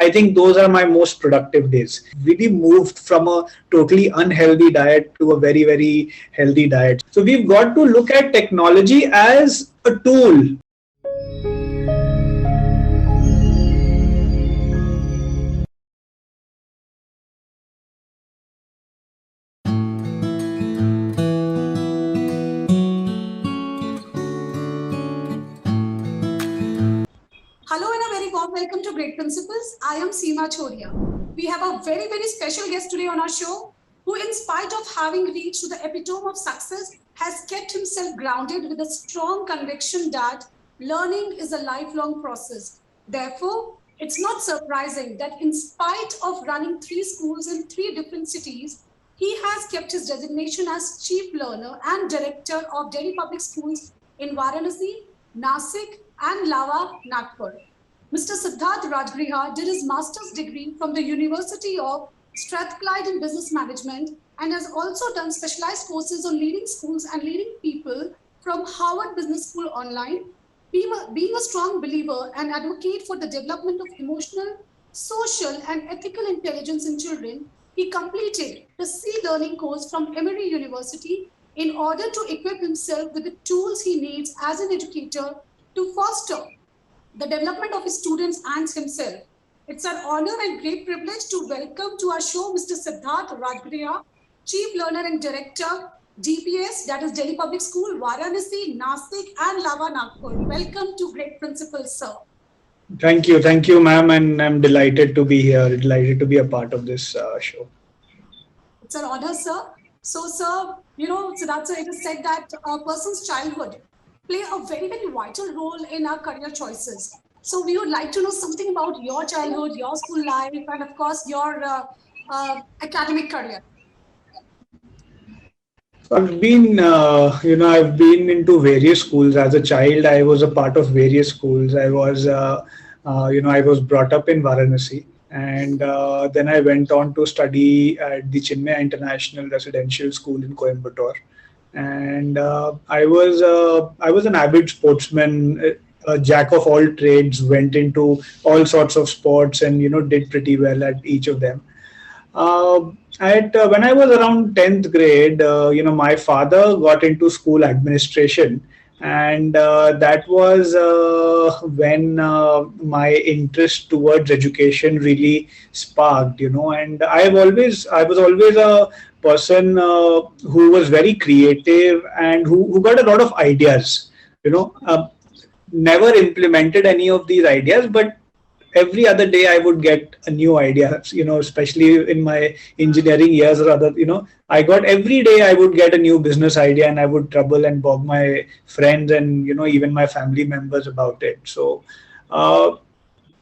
I think those are my most productive days. Really moved from a totally unhealthy diet to a very, very healthy diet. So we've got to look at technology as a tool. Hello and a very warm welcome to Great Principles. I am Seema Choria. We have a very, very special guest today on our show who, in spite of having reached to the epitome of success, has kept himself grounded with a strong conviction that learning is a lifelong process. Therefore, it's not surprising that in spite of running 3 schools in 3 different cities, he has kept his designation as Chief Learner and Director of Delhi Public Schools in Varanasi, Nashik, and Lava, Nagpur. Mr. Siddharth Rajgarhia did his master's degree from the University of Strathclyde in Business Management and has also done specialized courses on leading schools and leading people from Harvard Business School online. Being a strong believer and advocate for the development of emotional, social, and ethical intelligence in children, he completed the C Learning course from Emory University in order to equip himself with the tools he needs as an educator to foster the development of his students and himself. It's an honor and great privilege to welcome to our show Mr. Siddharth Rajgarhia, Chief Learner and Director, DPS, that is Delhi Public School, Varanasi, Nashik, and Lava, Nagpur. Welcome to Great Principles, sir. Thank you, ma'am, and I'm delighted to be here, delighted to be a part of this show. It's an honor, sir. So, sir, Siddharth sir, it is said that a person's childhood play a very, very vital role in our career choices. So we would like to know something about your childhood, your school life, and of course, your academic career. I've been, I've been into various schools. As a child, I was a part of various schools. I was brought up in Varanasi, and then I went on to study at the Chinmaya International Residential School in Coimbatore. And I was an avid sportsman, a jack of all trades. Went into all sorts of sports, and did pretty well at each of them. When I was around 10th grade, my father got into school administration, and that was when my interest towards education really sparked. And I was always a person who was very creative and who got a lot of ideas. Never implemented any of these ideas, but every other day I would get a new idea, especially in my engineering years or other, I got every day I would get a new business idea, and I would trouble and bog my friends and, even my family members about it.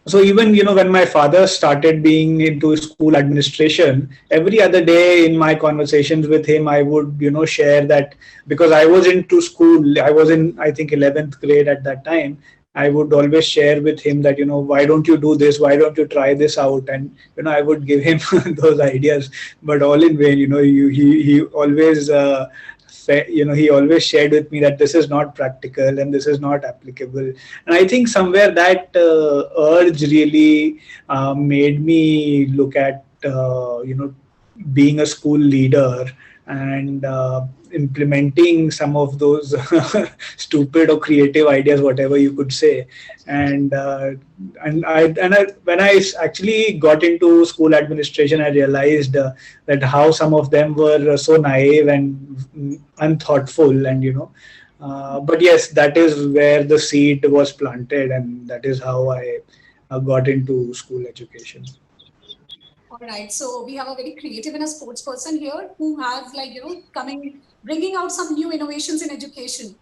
So even, when my father started being into school administration, every other day in my conversations with him, I would, share that, because I was into school, I was in, I think, 11th grade at that time. I would always share with him that, why don't you do this? Why don't you try this out? And, I would give him those ideas, but all in vain. He always, he always shared with me that this is not practical and this is not applicable. And I think somewhere that urge really made me look at, being a school leader and implementing some of those stupid or creative ideas, whatever you could say. And when I actually got into school administration, I realized that how some of them were so naive and unthoughtful, and but yes, that is where the seed was planted, and that is how I got into school education. All right. So we have a very creative and a sports person here who has bringing out some new innovations in education.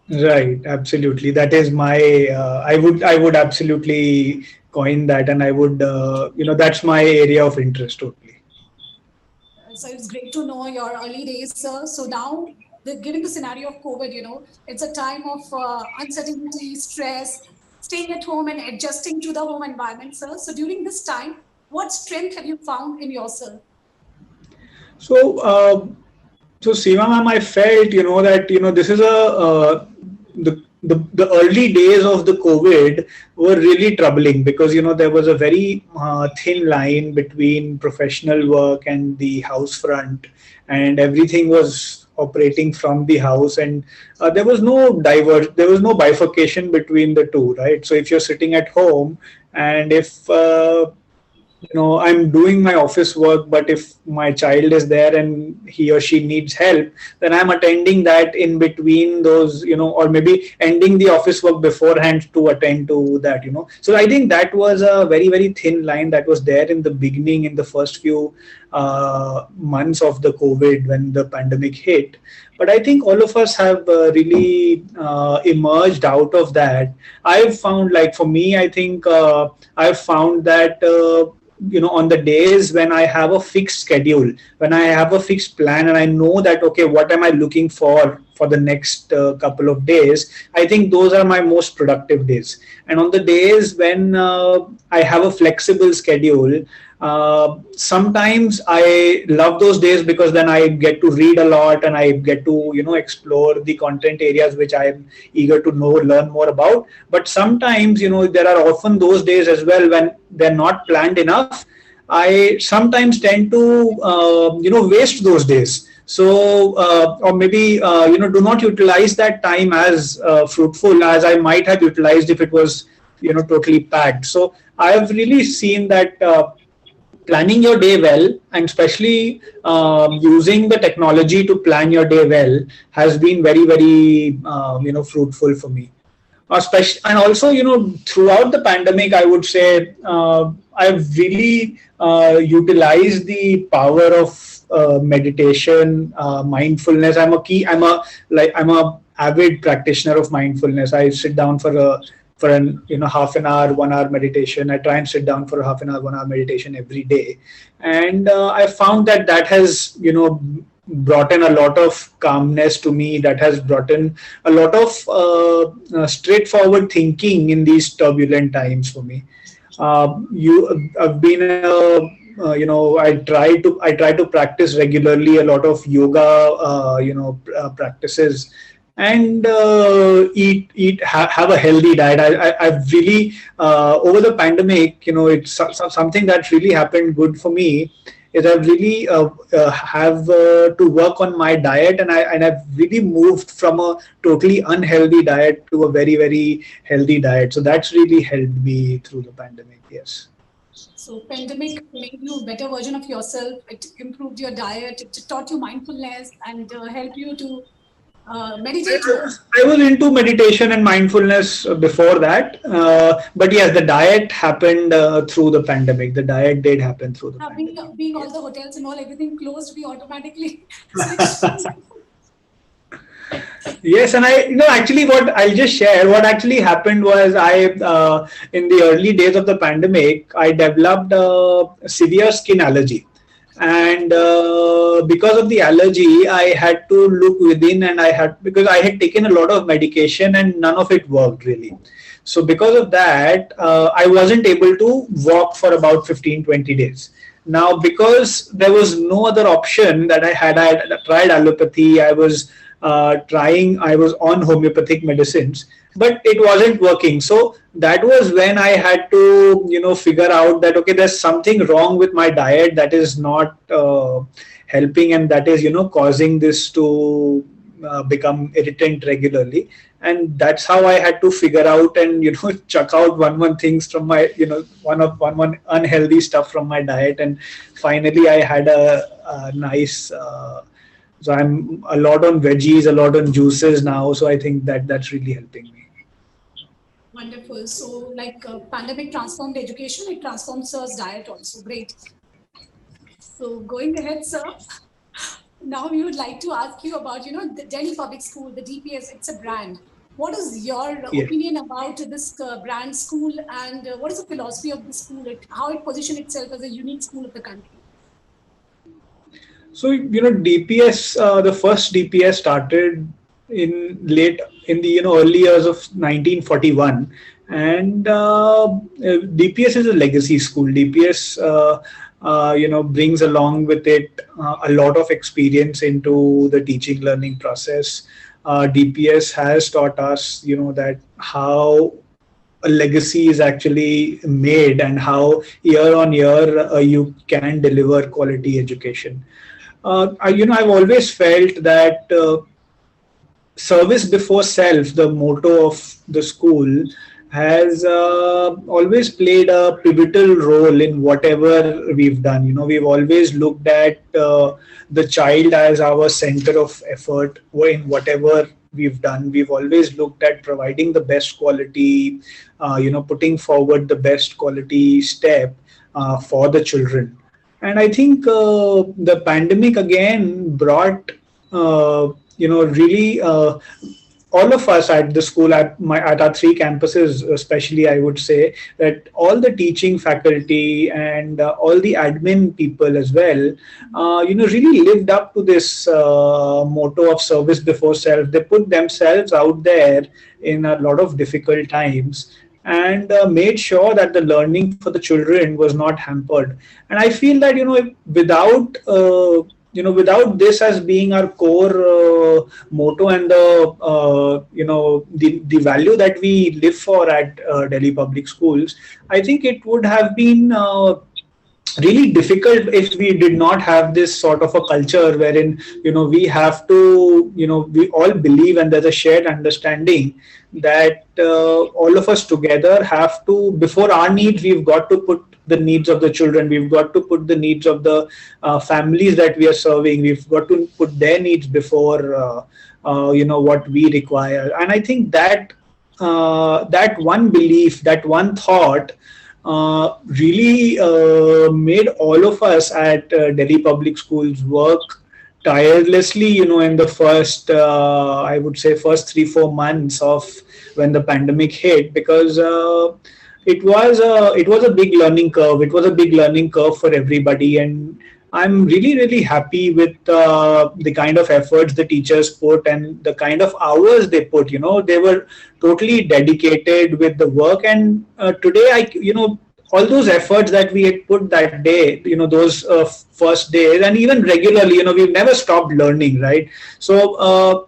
Right, absolutely. That is my. I would absolutely coin that, and I would. That's my area of interest totally. So it's great to know your early days, sir. So now, given the scenario of COVID, it's a time of uncertainty, stress, staying at home and adjusting to the home environment, sir. So during this time, what strength have you found in yourself? So Seema ma'am, I felt, that, this is the the early days of the COVID were really troubling, because there was a very thin line between professional work and the house front, and everything was operating from the house, and there was no bifurcation between the two, right? So if you're sitting at home, and if I'm doing my office work, but if my child is there and he or she needs help, then I'm attending that in between those, or maybe ending the office work beforehand to attend to that. So I think that was a very, very thin line that was there in the beginning, in the first few months of the COVID when the pandemic hit. But I think all of us have really emerged out of that. I've found, like, for me, I think I've found that on the days when I have a fixed schedule, when I have a fixed plan, and I know that, okay, what am I looking for the next couple of days, I think those are my most productive days. And on the days when I have a flexible schedule, sometimes I love those days, because then I get to read a lot, and I get to explore the content areas which I am eager to learn more about. But sometimes there are often those days as well when they're not planned enough. I sometimes tend to waste those days. So or maybe do not utilize that time as fruitful as I might have utilized if it was totally packed. So I have really seen that planning your day well, and especially using the technology to plan your day well, has been very, very fruitful for me. Especially, and also throughout the pandemic, I would say I've really utilized the power of meditation, mindfulness. I'm a avid practitioner of mindfulness. I sit down for an half an hour, 1 hour meditation. I try and sit down for a half an hour, 1 hour meditation every day, and I found that has brought in a lot of calmness to me. That has brought in a lot of straightforward thinking in these turbulent times for me. I've been I try to practice regularly a lot of yoga practices, and have a healthy diet. I've really over the pandemic, it's something that really happened good for me, is I've really have to work on my diet, and I've really moved from a totally unhealthy diet to a very, very healthy diet. So that's really helped me through the pandemic. Yes. So pandemic made you a better version of yourself. It improved your diet. It taught you mindfulness and helped you to meditate. I was into meditation and mindfulness before that, but yes, the diet happened through the pandemic. The diet did happen through the pandemic. Being all the hotels and all, everything closed, we automatically switched. Yes, and actually, what I'll just share, what actually happened was, in the early days of the pandemic, I developed a severe skin allergy. And because of the allergy, I had to look within, and because I had taken a lot of medication and none of it worked really. So because of that, I wasn't able to walk for about 15-20 days. Now, because there was no other option that I had tried allopathy. I was on homeopathic medicines, but it wasn't working. So that was when I had to, figure out that, okay, there's something wrong with my diet that is not helping, and that is, causing this to become irritant regularly. And that's how I had to figure out and, chuck out one things from my, one unhealthy stuff from my diet. And finally I had a nice, so I'm a lot on veggies, a lot on juices now. So I think that's really helping me. Wonderful. So like pandemic transformed education, it transforms sir's diet also. Great. So going ahead, sir, now we would like to ask you about, the Delhi Public School, the DPS, it's a brand. What is your opinion about this brand school, and what is the philosophy of the school, how it positions itself as a unique school of the country? So, DPS, the first DPS started in the early years of 1941, and DPS is a legacy school. DPS brings along with it a lot of experience into the teaching learning process. DPS has taught us, that how a legacy is actually made and how year on year you can deliver quality education. I've always felt that service before self, the motto of the school, has always played a pivotal role in whatever we've done. We've always looked at the child as our center of effort in whatever we've done. We've always looked at providing the best quality, putting forward the best quality step for the children. And I think the pandemic again brought, really all of us at the school, at our three campuses especially, I would say that all the teaching faculty and all the admin people as well, really lived up to this motto of service before self. They put themselves out there in a lot of difficult times and made sure that the learning for the children was not hampered. And I feel that, without without this as being our core motto and the value that we live for at Delhi public schools, I think it would have been really difficult if we did not have this sort of a culture wherein we have to, we all believe, and there's a shared understanding that all of us together have to, before our needs, we've got to put the needs of the children, we've got to put the needs of the families that we are serving, we've got to put their needs before what we require. And I think that that one belief, that one thought really made all of us at Delhi public schools work tirelessly, in the first, I would say, first 3-4 months of when the pandemic hit, because it was a big learning curve. It was a big learning curve for everybody, and I'm really, really happy with the kind of efforts the teachers put and the kind of hours they put. They were totally dedicated with the work. And today, all those efforts that we had put that day, those first days, and even regularly, we've never stopped learning, right? So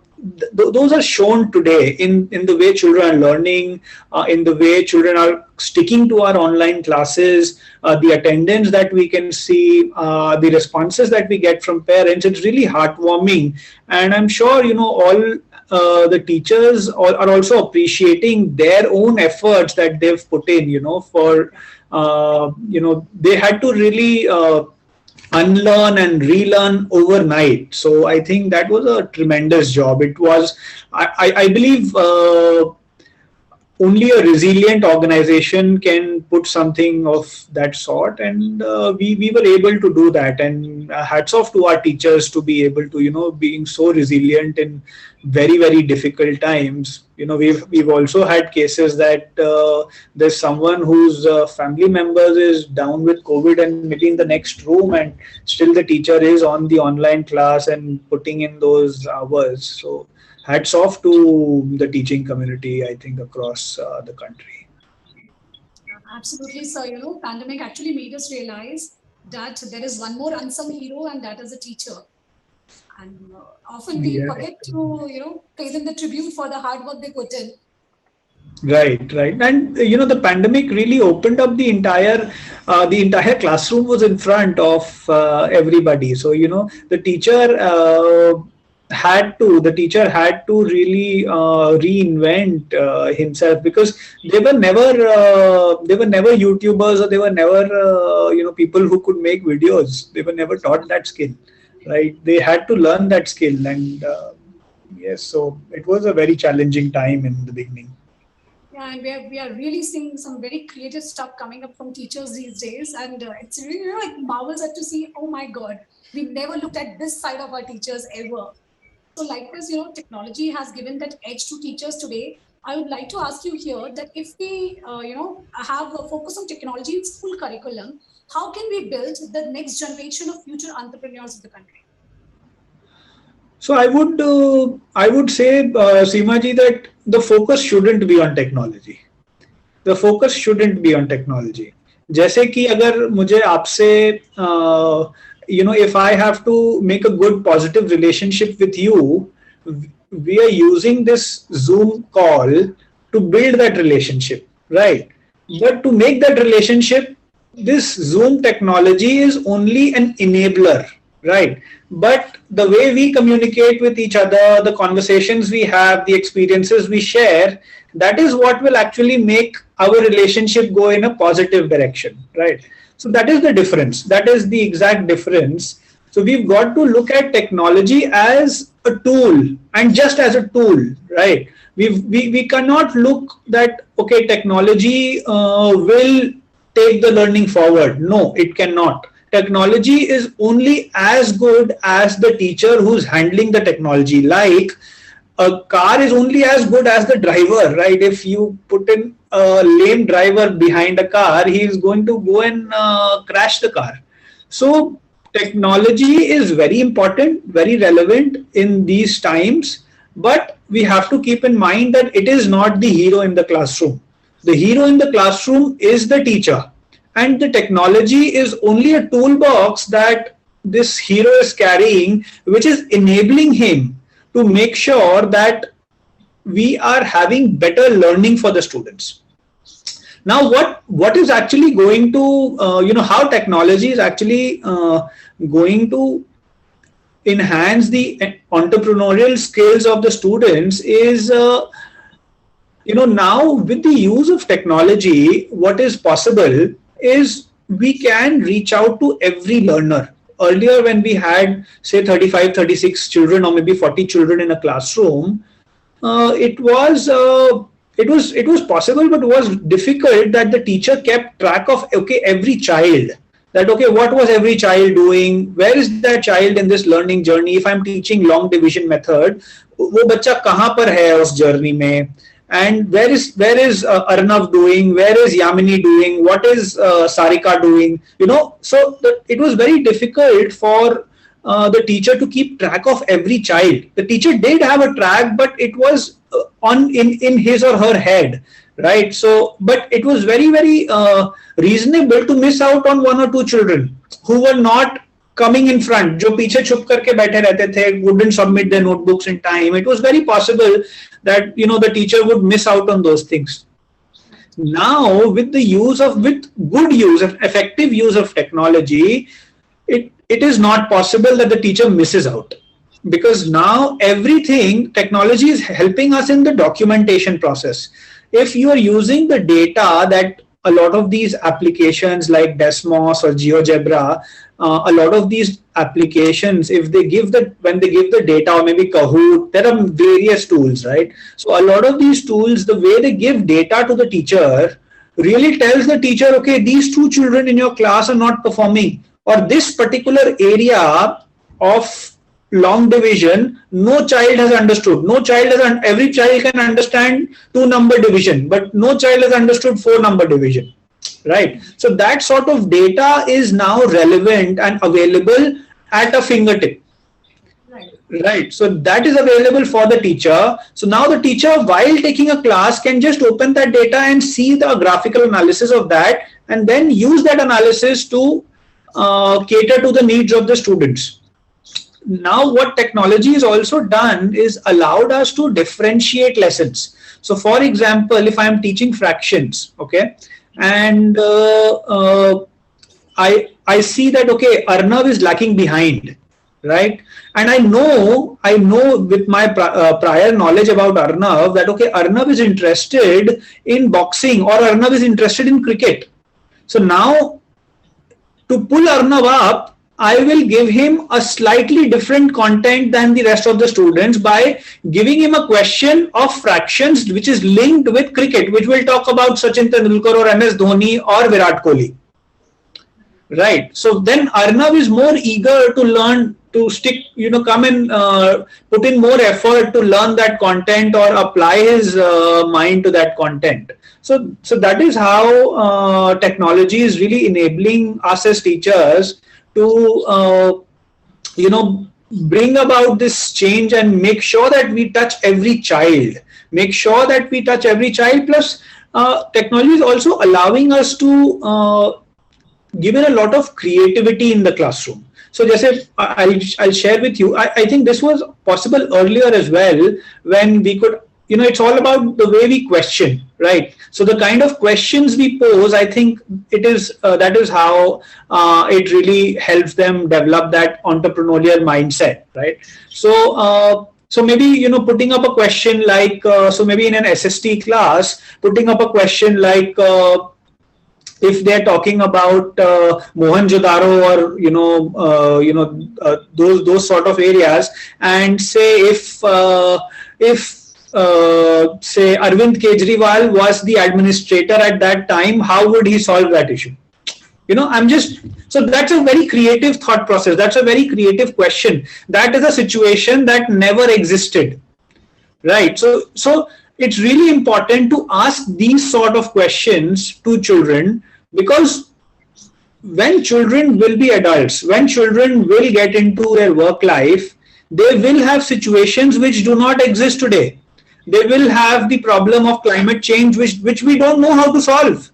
those are shown today in the way children are learning, in the way children are sticking to our online classes, the attendance that we can see, the responses that we get from parents. It's really heartwarming, and I'm sure all the teachers are also appreciating their own efforts that they've put in. For they had to really unlearn and relearn overnight. So I think that was a tremendous job. It was, I believe, only a resilient organization can put something of that sort, and we were able to do that. And hats off to our teachers to be able to, being so resilient in very, very difficult times. We've also had cases that there's someone whose family members is down with COVID and maybe in the next room, and still the teacher is on the online class and putting in those hours. So hats off to the teaching community, I think, across the country. Absolutely, sir. Pandemic actually made us realize that there is one more unsung hero, and that is a teacher. And often we forget to, pay them the tribute for the hard work they put in. Right. And the pandemic really opened up the entire classroom was in front of everybody. So the teacher had to really reinvent himself, because they were never YouTubers, or they were never people who could make videos. They were never taught that skill, right? They had to learn that skill. And yes, so it was a very challenging time in the beginning. Yeah, and we are really seeing some very creative stuff coming up from teachers these days, and it's really like marvels to see. Oh my God, we never looked at this side of our teachers ever. So likewise, technology has given that edge to teachers today. I would like to ask you here that if we, have a focus on technology in school curriculum, how can we build the next generation of future entrepreneurs of the country? So I would say, Seemaji, that the focus shouldn't be on technology. The focus shouldn't be on technology. जैसे कि अगर मुझे आपसे if I have to make a good positive relationship with you, we are using this Zoom call to build that relationship, right? But to make that relationship, this Zoom technology is only an enabler, right? But the way we communicate with each other, the conversations we have, the experiences we share, that is what will actually make our relationship go in a positive direction, right? So that is the difference. That is the exact difference. So we've got to look at technology as a tool and just as a tool, right? We cannot look that, okay, technology will take the learning forward. No, it cannot. Technology is only as good as the teacher who's handling the technology. Like a car is only as good as the driver, right? If you put in a lame driver behind a car, he is going to go and crash the car. So technology is very important, very relevant in these times, but we have to keep in mind that it is not the hero in the classroom. The hero in the classroom is the teacher, and the technology is only a toolbox that this hero is carrying, which is enabling him to make sure that we are having better learning for the students. Now, what is actually going to, how technology is actually going to enhance the entrepreneurial skills of the students is, now with the use of technology, what is possible is we can reach out to every learner. Earlier, when we had, say, 35, 36 children or maybe 40 children in a classroom, it was possible, but it was difficult that the teacher kept track of, okay, every child. That, okay, what was every child doing? Where is that child in this learning journey? If I'm teaching long division method, वो बच्चा कहाँ पर है उस journey में? And where is Arnav doing? Where is Yamini doing? What is Sarika doing? So it was very difficult for the teacher to keep track of every child. The teacher did have a track, but it was in his or her head, right? So, but it was very, very reasonable to miss out on one or two children who were not coming in front, जो पीछे छुप करके बैठे रहते थे, wouldn't submit their notebooks in time. It was very possible that the teacher would miss out on those things. Now, with good use, effective use of technology, it is not possible that the teacher misses out, because now technology is helping us in the documentation process. If you are using the data that a lot of these applications like Desmos or GeoGebra, a lot of these applications, when they give the data, or maybe Kahoot, there are various tools, right? So a lot of these tools, the way they give data to the teacher really tells the teacher, okay, these two children in your class are not performing, or this particular area of long division, no child has understood. Every child can understand 2-number division, but no child has understood 4-number division, right? So that sort of data is now relevant and available at a fingertip, right? So that is available for the teacher. So now the teacher, while taking a class, can just open that data and see the graphical analysis of that, and then use that analysis to cater to the needs of the students. Now, what technology has also done is allowed us to differentiate lessons. So, for example, if I am teaching fractions, okay, and I see that, okay, Arnav is lacking behind, right? And I know with my prior knowledge about Arnav that, okay, Arnav is interested in boxing, or Arnav is interested in cricket. So now, to pull Arnav up, I will give him a slightly different content than the rest of the students by giving him a question of fractions which is linked with cricket, which will talk about Sachin Tendulkar or MS Dhoni or Virat Kohli. Right. So then Arnav is more eager to learn, to stick, come and put in more effort to learn that content or apply his mind to that content. So that is how technology is really enabling us as teachers to bring about this change and make sure that we touch every child. Plus, technology is also allowing us to given a lot of creativity in the classroom. So just I'll share with you. I think this was possible earlier as well, when we could, it's all about the way we question, right? So the kind of questions we pose, I think it is that is how it really helps them develop that entrepreneurial mindset, right? So maybe, putting up a question like, so maybe in an SST class, putting up a question like, if they're talking about Mohenjo-daro, or those sort of areas, and say if say Arvind Kejriwal was the administrator at that time, how would he solve that issue? So that's a very creative thought process. That's a very creative question. That is a situation that never existed, right? So it's really important to ask these sort of questions to children, because when children will be adults, when children will get into their work life, they will have situations which do not exist today. They will have the problem of climate change, which we don't know how to solve.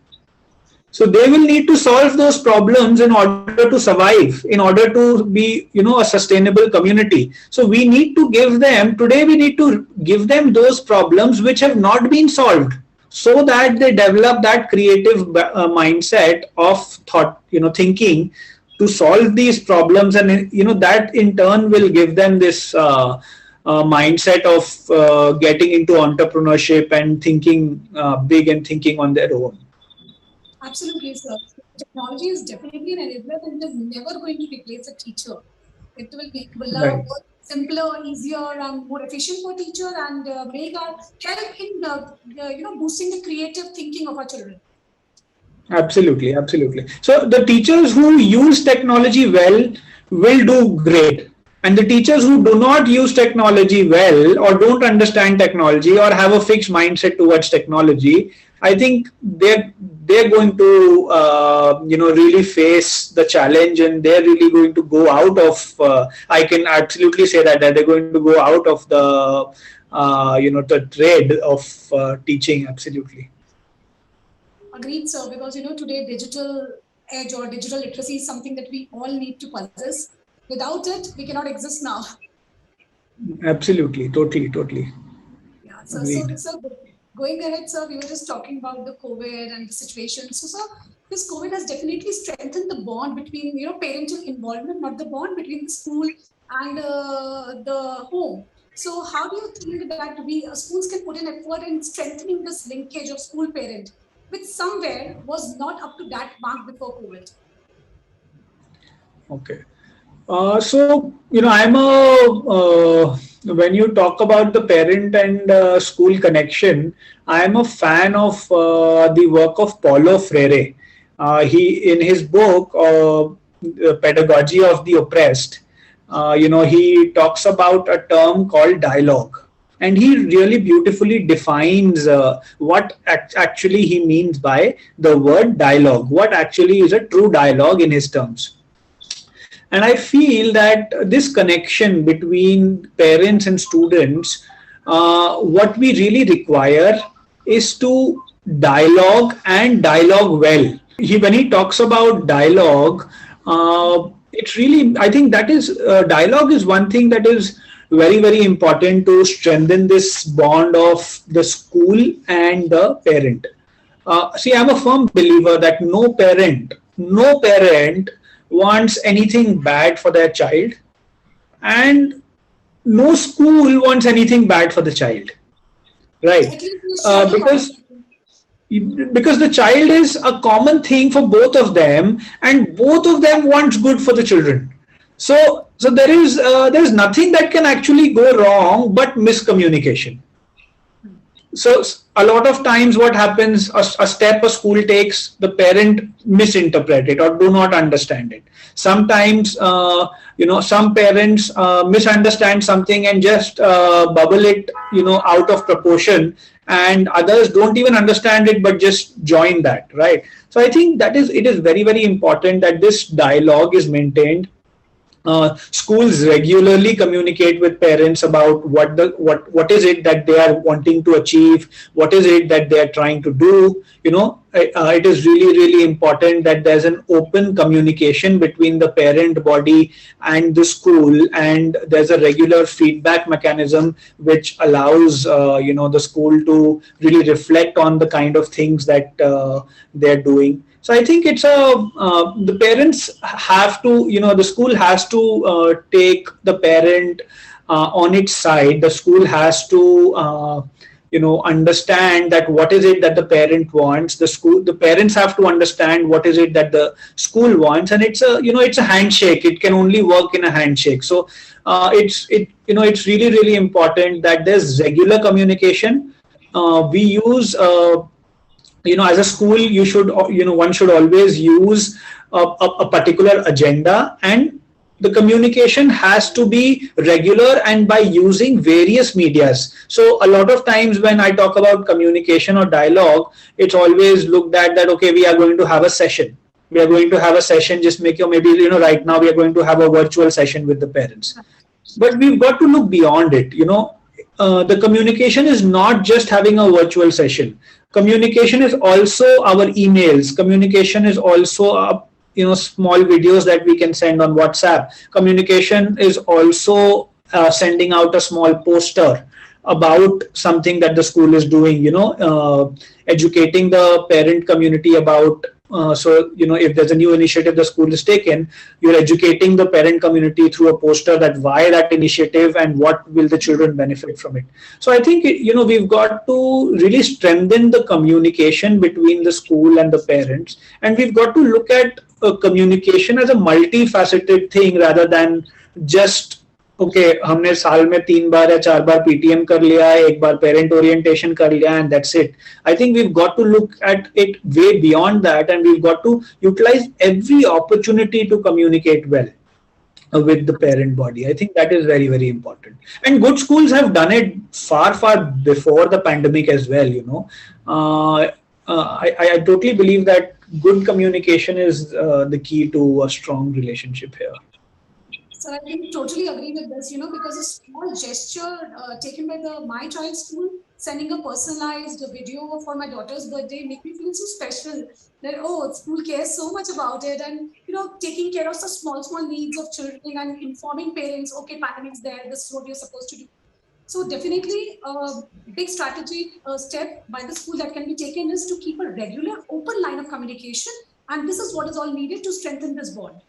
So they will need to solve those problems in order to survive, in order to be, a sustainable community. So we need to give them those problems which have not been solved, so that they develop that creative mindset of thought, thinking to solve these problems. And, that in turn will give them this mindset of getting into entrepreneurship and thinking big and thinking on their own. Absolutely, sir. Technology is definitely an enabler, and it is never going to replace a teacher. It will make work simpler, easier, and more efficient for teacher, and help in boosting the creative thinking of our children. Absolutely. So the teachers who use technology well will do great, and the teachers who do not use technology well, or don't understand technology, or have a fixed mindset towards technology, I think they're going to really face the challenge, and they're really going to go out of I can absolutely say that they're going to go out of the the trade of teaching. Absolutely agreed, sir, because today digital edge or digital literacy is something that we all need to possess. Without it, we cannot exist now. Absolutely, totally. Yeah, so going ahead, sir, we were just talking about the COVID and the situation. So, sir, this COVID has definitely strengthened the bond between, parental involvement, not the bond between the school and the home. So, how do you think that schools can put an effort in strengthening this linkage of school parent, which somewhere was not up to that mark before COVID? Okay. So, when you talk about the parent and school connection, I am a fan of the work of Paulo Freire. He, in his book, Pedagogy of the Oppressed, he talks about a term called dialogue. And he really beautifully defines what actually he means by the word dialogue, what actually is a true dialogue in his terms. And I feel that this connection between parents and students, what we really require is to dialogue, and dialogue well. When he talks about dialogue, it's really, I think that is, dialogue is one thing that is very, very important to strengthen this bond of the school and the parent. See, I'm a firm believer that no parent wants anything bad for their child, and no school wants anything bad for the child, right? Because the child is a common thing for both of them, and both of them wants good for the children. So there is nothing that can actually go wrong but miscommunication. So a lot of times what happens, a step a school takes, the parent misinterpret it or do not understand it. Sometimes, some parents misunderstand something and just bubble it, out of proportion, and others don't even understand it but just join that, right? So I think it is very, very important that this dialogue is maintained. Schools regularly communicate with parents about what is it that they are wanting to achieve, what is it that they are trying to do, it is really important that there's an open communication between the parent body and the school, and there's a regular feedback mechanism which allows the school to really reflect on the kind of things that they're doing. So I think it's the parents have to, the school has to take the parent on its side. The school has to understand that what is it that the parent wants. The parents have to understand what is it that the school wants, and it's a handshake. It can only work in a handshake. So it's really important that there's regular communication. We use as a school, you should one should always use a particular agenda, and the communication has to be regular and by using various medias. So a lot of times when I talk about communication or dialogue, it's always looked at that, okay, we are going to have a session. We are going to have a session, just make your, maybe, right now we are going to have a virtual session with the parents. But we've got to look beyond it. The communication is not just having a virtual session. Communication is also our emails. Communication is also small videos that we can send on WhatsApp. Communication is also sending out a small poster about something that the school is doing, educating the parent community about if there's a new initiative the school is taken, you're educating the parent community through a poster that why that initiative and what will the children benefit from it. So I think we've got to really strengthen the communication between the school and the parents, and we've got to look at communication as a multifaceted thing rather than just हमने साल में 3 बार या 4 बार PTM कर लिया है, एक बार parent orientation कर लिया, and that's it. I think we've got to look at it way beyond that, and we've got to utilize every opportunity to communicate well with the parent body. I think that is very important. And good schools have done it far before the pandemic as well. I totally believe that good communication is the key to a strong relationship here. So I think totally agree with this, because a small gesture taken by my child's school, sending a personalized video for my daughter's birthday, make me feel so special that, school cares so much about it, and, taking care of the small needs of children and informing parents, okay, pandemic's there, this is what you're supposed to do. So definitely a big strategy step by the school that can be taken is to keep a regular open line of communication, and this is what is all needed to strengthen this bond.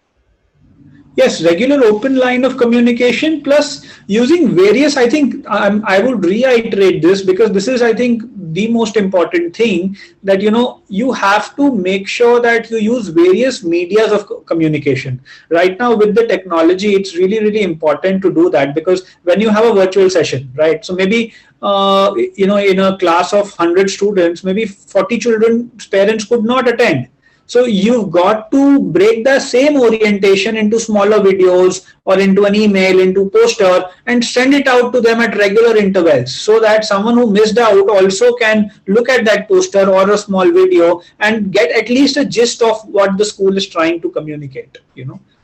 Yes, regular open line of communication plus using various, I think I would reiterate this because this is, I think, the most important thing that, you have to make sure that you use various medias of communication. Right now with the technology, it's really important to do that, because when you have a virtual session, right? So maybe, in a class of 100 students, maybe 40 children's parents could not attend. So you've got to break the same orientation into smaller videos or into an email, into poster, and send it out to them at regular intervals so that someone who missed out also can look at that poster or a small video and get at least a gist of what the school is trying to communicate.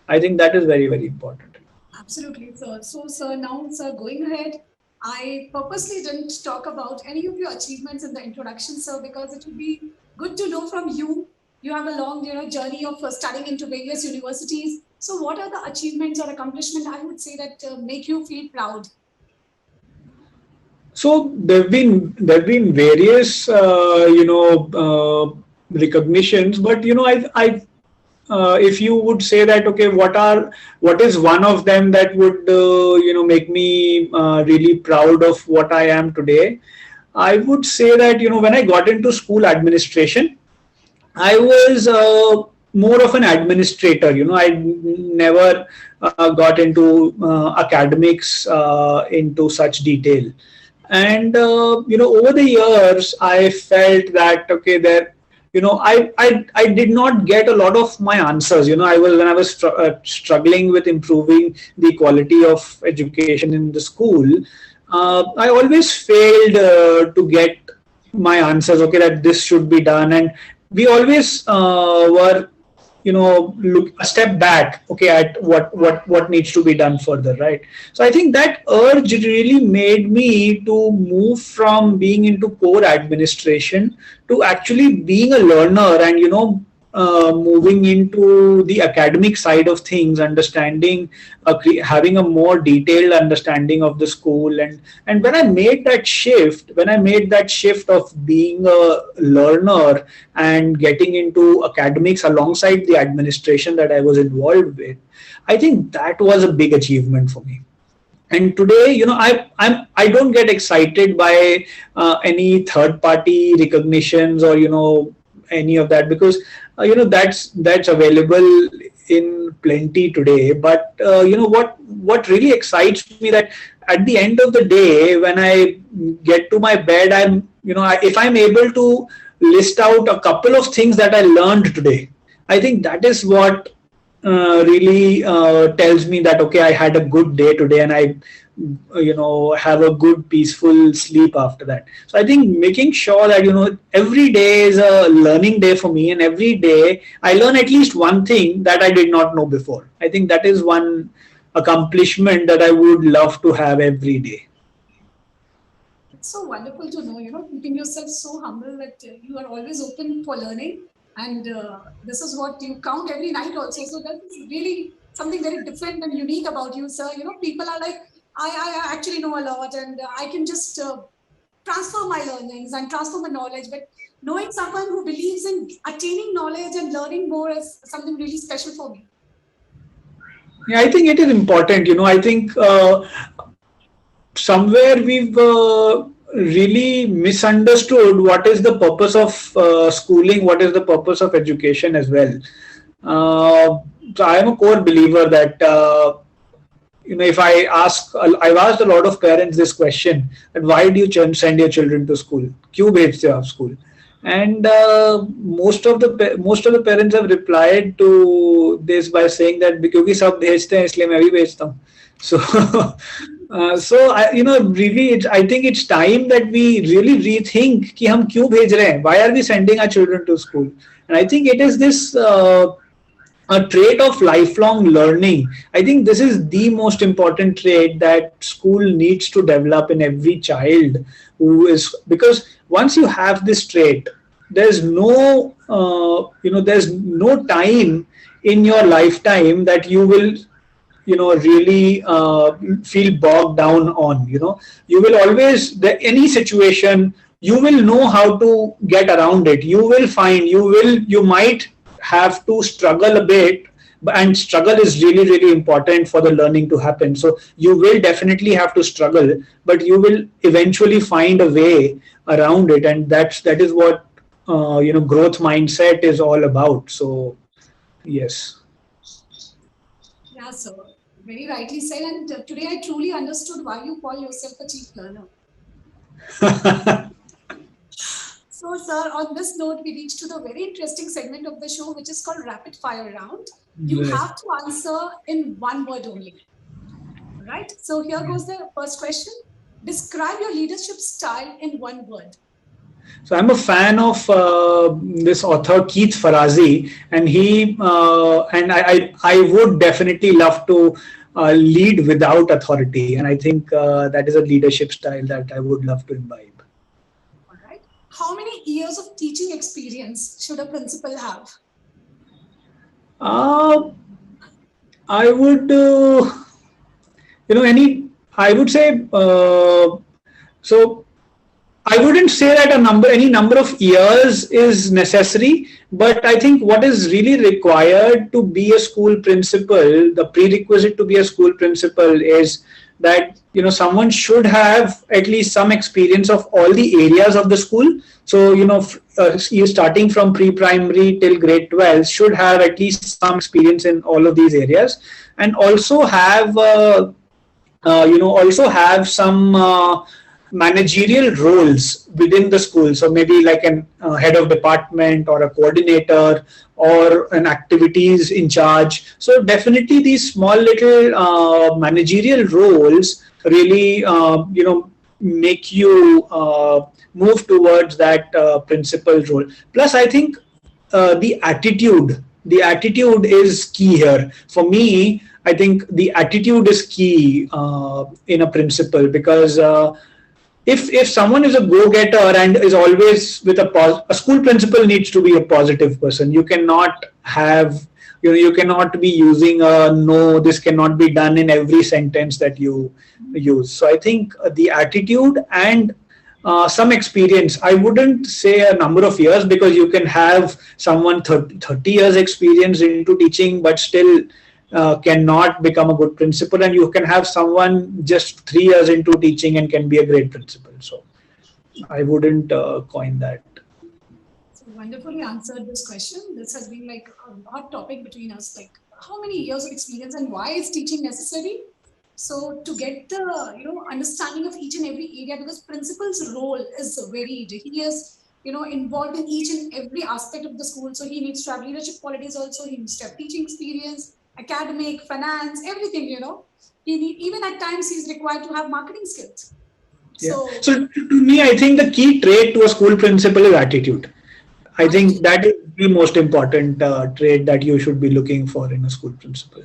I think that is very important. Absolutely, sir. So, sir, now, sir, going ahead, I purposely didn't talk about any of your achievements in the introduction, sir, because it would be good to know from you. You have a long journey of studying into various universities. So what are the achievements or accomplishments, I would say, that make you feel proud? So there've been various recognitions, but if you would say that, okay, what is one of them that would make me really proud of what I am today, I would say that when I got into school administration, I was more of an administrator. I never got into academics into such detail. And over the years, I felt that I did not get a lot of my answers. When I was struggling with improving the quality of education in the school, I always failed to get my answers. Okay, that this should be done, and we always were look a step back, okay, at what needs to be done further, right? So I think that urge really made me to move from being into core administration to actually being a learner, and moving into the academic side of things, understanding, having a more detailed understanding of the school. And when I made that shift of being a learner and getting into academics alongside the administration that I was involved with, I think that was a big achievement for me. And today, I don't get excited by any third party recognitions, or any of that, because that's available in plenty today. But what really excites me, that at the end of the day, when I get to my bed, if I'm able to list out a couple of things that I learned today, I think that is what really tells me that, okay, I had a good day today, and I have a good peaceful sleep after that. So I think making sure that every day is a learning day for me, and every day I learn at least one thing that I did not know before. I think that is one accomplishment that I would love to have every day. It's so wonderful to know, keeping yourself so humble that you are always open for learning. And this is what you count every night also. So that is really something very different and unique about you, sir. People are like, I actually know a lot, and I can just transfer my learnings and transfer my knowledge. But knowing someone who believes in attaining knowledge and learning more is something really special for me. Yeah, I think it is important. I think somewhere we've really misunderstood what is the purpose of schooling, what is the purpose of education as well. So I am a core believer that if I've asked a lot of parents this question, that why do you send your children to school? क्यों भेजते हो आप school? And most of the parents have replied to this by saying that क्योंकि सब भेजते हैं इसलिए मैं भी भेजता हूँ. So I think it's time that we really rethink कि हम क्यों भेज रहे हैं? Why are we sending our children to school? And I think it is this a trait of lifelong learning. I think this is the most important trait that school needs to develop in every child because once you have this trait, there's no time in your lifetime that you will really feel bogged down on. You will always, any situation, you will know how to get around it. You might have to struggle a bit, and struggle is really, really important for the learning to happen. So you will definitely have to struggle, but you will eventually find a way around it, and that is what growth mindset is all about. So yes. Yeah, so very rightly said. And today I truly understood why you call yourself a chief learner. So, sir, on this note, we reached to the very interesting segment of the show, which is called Rapid Fire Round. You have to answer in one word only. Right? So here goes the first question. Describe your leadership style in one word. So I'm a fan of this author Keith Farazi, and I would definitely love to lead without authority, and I think that is a leadership style that I would love to imbibe. All right. How many years of teaching experience should a principal have? I would, I would say so. I wouldn't say that any number of years is necessary, but I think what is really required to be a school principal, the prerequisite to be a school principal is that, someone should have at least some experience of all the areas of the school. So, you're starting from pre-primary till grade 12 should have at least some experience in all of these areas, and also have, some managerial roles within the school. So maybe like an head of department or a coordinator or an activities in charge. So definitely these small little managerial roles really, make you move towards that principal role. Plus, I think the attitude the attitude is key here. For me, I think the attitude is key in a principal, because if someone is a go-getter and is always with a school principal needs to be a positive person. You cannot have, you cannot be using a no, this cannot be done in every sentence that you use. So I think the attitude and some experience. I wouldn't say a number of years, because you can have someone 30 years experience into teaching but still cannot become a good principal, and you can have someone just 3 years into teaching and can be a great principal. So I wouldn't coin that. So wonderfully answered this question. This has been like a hot topic between us. Like, how many years of experience and why is teaching necessary? So to get the understanding of each and every area, because principal's role is varied. He is involved in each and every aspect of the school. So he needs to have leadership qualities also. He needs to have teaching experience, academic, finance, everything. Even at times he's required to have marketing skills. Yeah. So to me, I think the key trait to a school principal is attitude. I think that is the most important trait that you should be looking for in a school principal.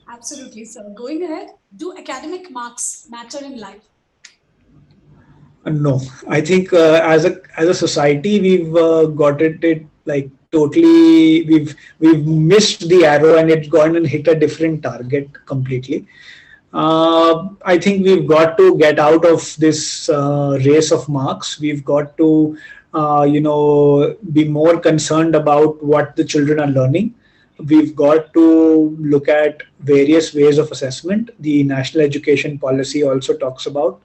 Absolutely, sir. Going ahead, do academic marks matter in life? No, I think as a society we've got it like totally. We've missed the arrow and it's gone and hit a different target completely. I think we've got to get out of this race of marks. We've got to be more concerned about what the children are learning. We've got to look at various ways of assessment. The national education policy also talks about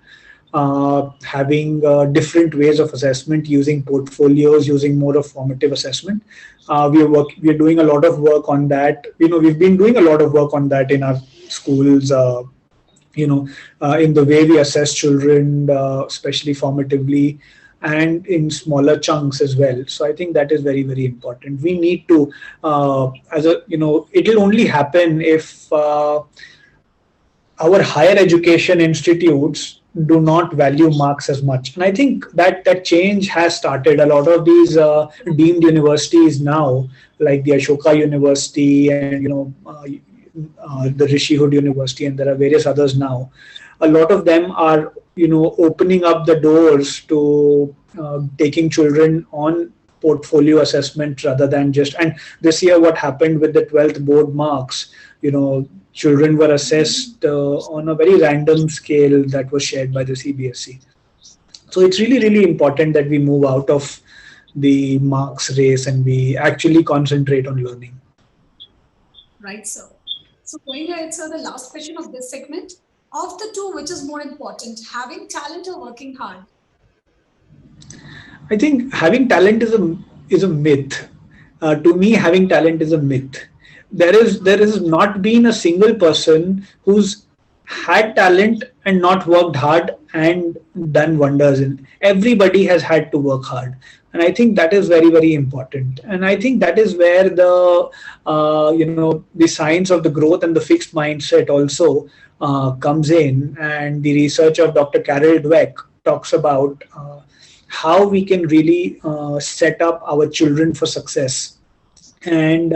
having different ways of assessment, using portfolios, using more of formative assessment. We are doing a lot of work on that. We've been doing a lot of work on that in our schools. In the way we assess children, especially formatively, and in smaller chunks as well. So I think that is very, very important. We need to, it will only happen if our higher education institutes do not value marks as much. And I think that change has started. A lot of these deemed universities now, like the Ashoka University and, the Rishi Hood University, and there are various others now. A lot of them are opening up the doors to taking children on portfolio assessment rather than just. And this year what happened with the 12th board marks, children were assessed on a very random scale that was shared by the CBSE. So it's really, really important that we move out of the marks race and we actually concentrate on learning. Right, sir. So going ahead, sir, the last question of this segment. Of the two, which is more important, having talent or working hard? I think having talent is a myth. To me, having talent is a myth. There has not been a single person who's had talent and not worked hard and done wonders. Everybody has had to work hard. And I think that is very, very important. And I think that is where the science of the growth and the fixed mindset also comes in. And the research of Dr. Carol Dweck talks about how we can really set up our children for success. And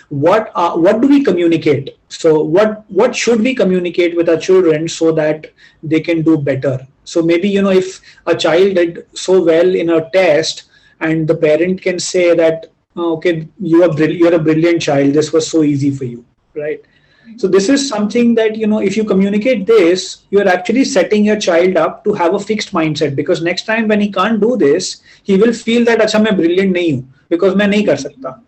what do we communicate? So what should we communicate with our children so that they can do better? So maybe, if a child did so well in a test, and the parent can say that, okay, you're a brilliant child, this was so easy for you, right? So this is something that, if you communicate this, you're actually setting your child up to have a fixed mindset, because next time when he can't do this, he will feel that, acha, main brilliant nahi hu, because main nahi kar sakta.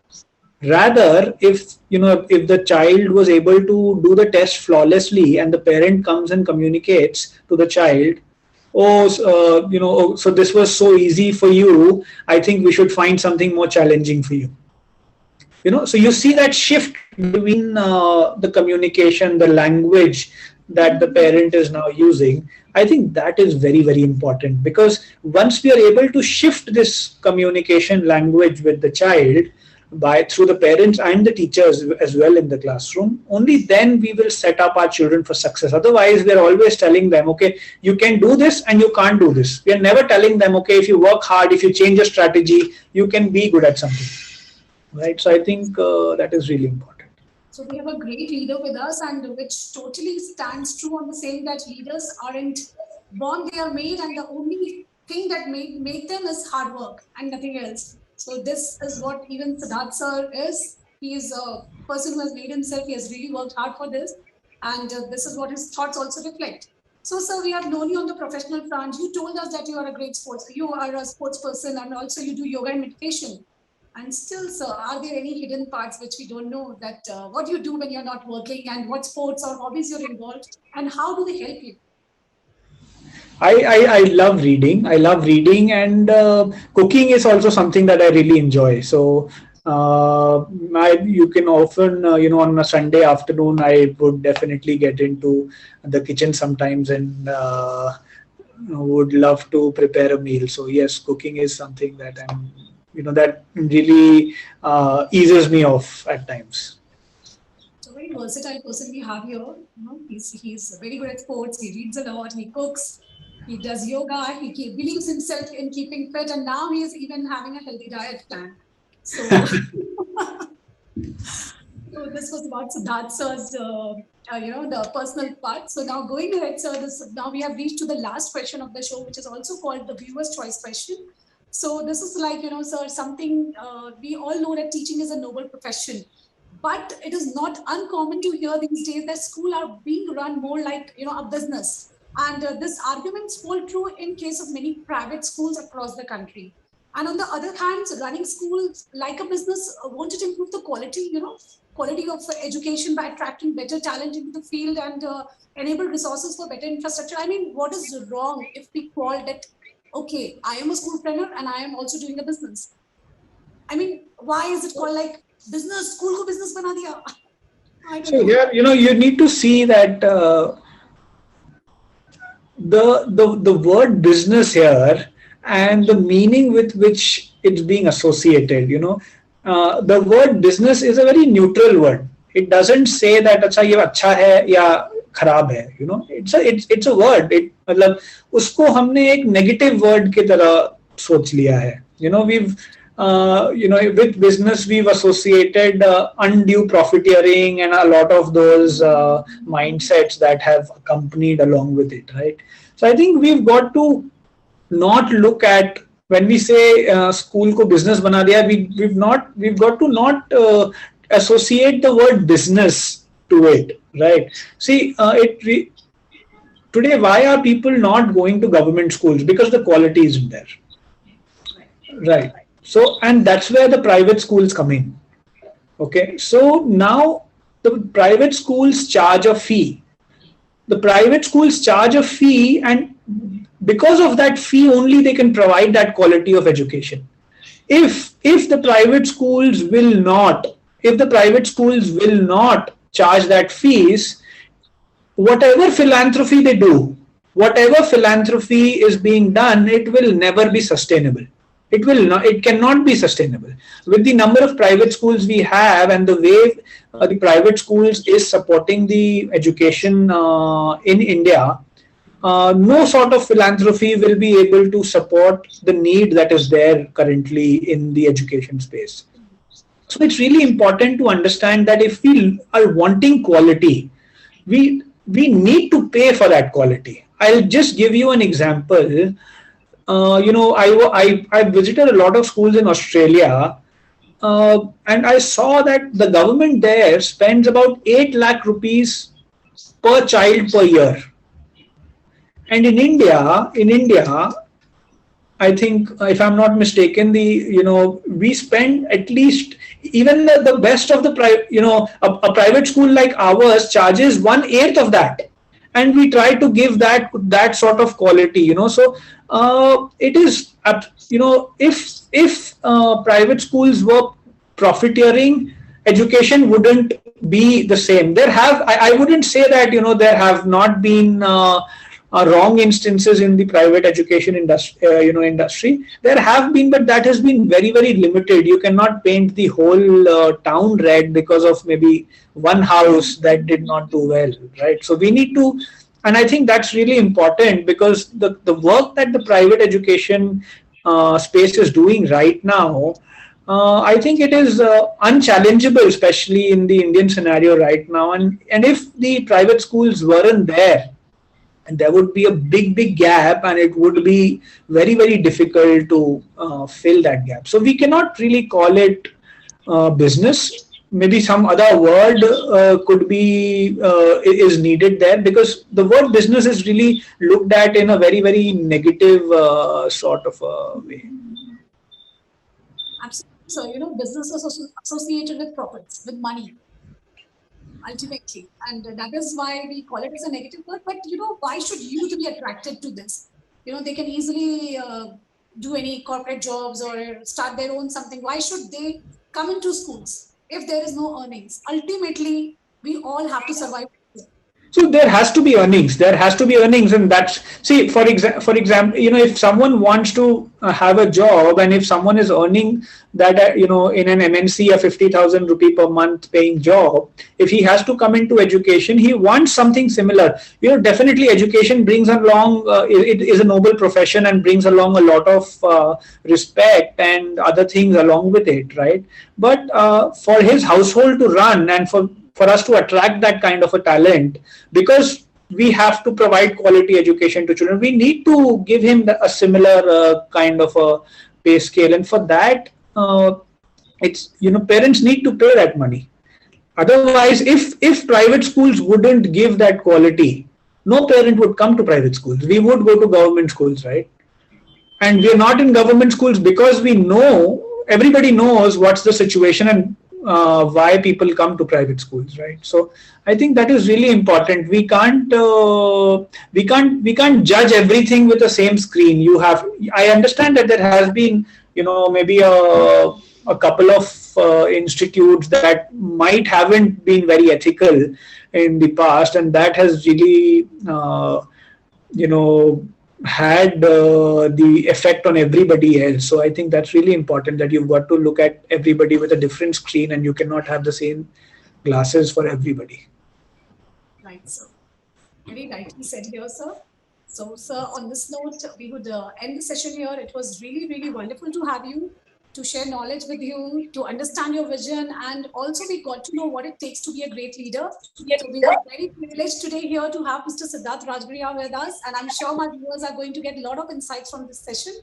Rather, if the child was able to do the test flawlessly and the parent comes and communicates to the child, so this was so easy for you, I think we should find something more challenging for you. So you see that shift between the communication, the language that the parent is now using. I think that is very, very important, because once we are able to shift this communication language with the child through the parents and the teachers as well in the classroom, only then we will set up our children for success. Otherwise, we are always telling them, okay, you can do this and you can't do this. We are never telling them, okay, if you work hard, if you change your strategy, you can be good at something. right? So I think that is really important. So we have a great leader with us, and which totally stands true on the saying that leaders aren't born, they are made, and the only thing that make them is hard work and nothing else. So this is what even Siddharth sir is. He is a person who has made himself, he has really worked hard for this, and this is what his thoughts also reflect. So, sir, we have known you on the professional front. You told us that you are a great you are a sports person, and also you do yoga and meditation. And still, sir, are there any hidden parts which we don't know that what you do when you're not working and what sports or hobbies you're involved and how do they help you? I love reading. I love reading, and cooking is also something that I really enjoy. So you can often, on a Sunday afternoon, I would definitely get into the kitchen sometimes and would love to prepare a meal. So yes, cooking is something that that really eases me off at times. So very versatile person we have here. He's very good at sports. He reads a lot. He cooks. He does yoga. He believes himself in keeping fit, and now he is even having a healthy diet plan. So, so this was about Siddharth sir's, the personal part. So now going ahead, sir, now we have reached to the last question of the show, which is also called the viewer's choice question. So this is like, sir, something we all know that teaching is a noble profession. But it is not uncommon to hear these days that schools are being run more like, a business. And this arguments hold true in case of many private schools across the country. And on the other hand, running schools like a business, won't it improve the quality of education by attracting better talent into the field and enable resources for better infrastructure? I mean, what is wrong if we call that, okay, I am a schoolpreneur and I am also doing a business? I mean, why is it called like business? School ko business bana diya. So here, you need to see that the word business here and the meaning with which it's being associated. The word business is a very neutral word. It doesn't say that अच्छा ये अच्छा है या खराब है. It's a word. मतलब उसको हमने एक negative word की तरह सोच लिया है. We've with business we've associated undue profiteering and a lot of those mindsets that have accompanied along with it, right? So I think we've got to not look at, when we say school ko business bana diya, we've got to not associate the word business to it, right? See, today why are people not going to government schools? Because the quality isn't there, right? So, and that's where the private schools come in. Okay, so now the private schools charge a fee. The private schools charge a fee, and because of that fee only they can provide that quality of education. If the private schools will not charge that fees, whatever philanthropy they do, whatever philanthropy is being done, it will never be sustainable. It cannot be sustainable. With the number of private schools we have and the way the private schools is supporting the education in India, no sort of philanthropy will be able to support the need that is there currently in the education space. So it's really important to understand that if we are wanting quality, we need to pay for that quality. I'll just give you an example. I visited a lot of schools in Australia, and I saw that the government there spends about 8 lakh rupees per child per year. And in India, I think, if I'm not mistaken, we spend at least, even the best of the a private school like ours charges 1/8 of that, and we try to give that sort of quality. So it is, if private schools were profiteering, education wouldn't be the same. I wouldn't say that there have not been wrong instances in the private education industry. There have been, but that has been very, very limited. You cannot paint the whole town red because of maybe one house that did not do well, right? So we need to, and I think that's really important, because the work that the private education space is doing right now, I think it is unchallengeable, especially in the Indian scenario right now. And if the private schools weren't there, and there would be a big gap, and it would be very difficult to fill that gap. So we cannot really call it business. Maybe some other word could be is needed there, because the word business is really looked at in a very negative sort of a way. Absolutely. So, business is associated with profits, with money, ultimately. And that is why we call it as a negative word. But, why should youth be attracted to this? They can easily do any corporate jobs or start their own something. Why should they come into schools if there is no earnings? Ultimately, we all have to survive. So there has to be earnings. There has to be earnings, and that's, see, for example, if someone wants to have a job, and if someone is earning that, in an MNC, a 50,000 rupee per month paying job, if he has to come into education, he wants something similar. Definitely education brings along, it is a noble profession and brings along a lot of respect and other things along with it, right? But for his household to run, and for us to attract that kind of a talent, because we have to provide quality education to children, we need to give him a similar kind of a pay scale. And for that, it's, parents need to pay that money. Otherwise, if private schools wouldn't give that quality, no parent would come to private schools. We would go to government schools, right? And we're not in government schools because we know, everybody knows what's the situation and why people come to private schools, right? So I think that is really important. We can't judge everything with the same screen. I understand that there has been, maybe a couple of institutes that might haven't been very ethical in the past, and that has really had the effect on everybody else. So I think that's really important, that you've got to look at everybody with a different screen, and you cannot have the same glasses for everybody. Right, sir. Very rightly said here, sir. So, sir, on this note, we would end the session here. It was really wonderful to have you, to share knowledge with you, to understand your vision, and also we got to know what it takes to be a great leader. So we are very privileged today here to have Mr. Siddharth Rajgarhia with us, and I'm sure my viewers are going to get a lot of insights from this session.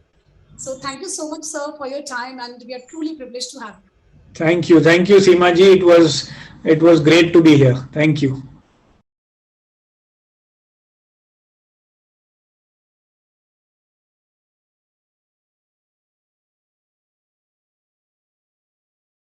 So thank you so much, sir, for your time, and we are truly privileged to have you. Thank you, Seema ji. It was great to be here. Thank you.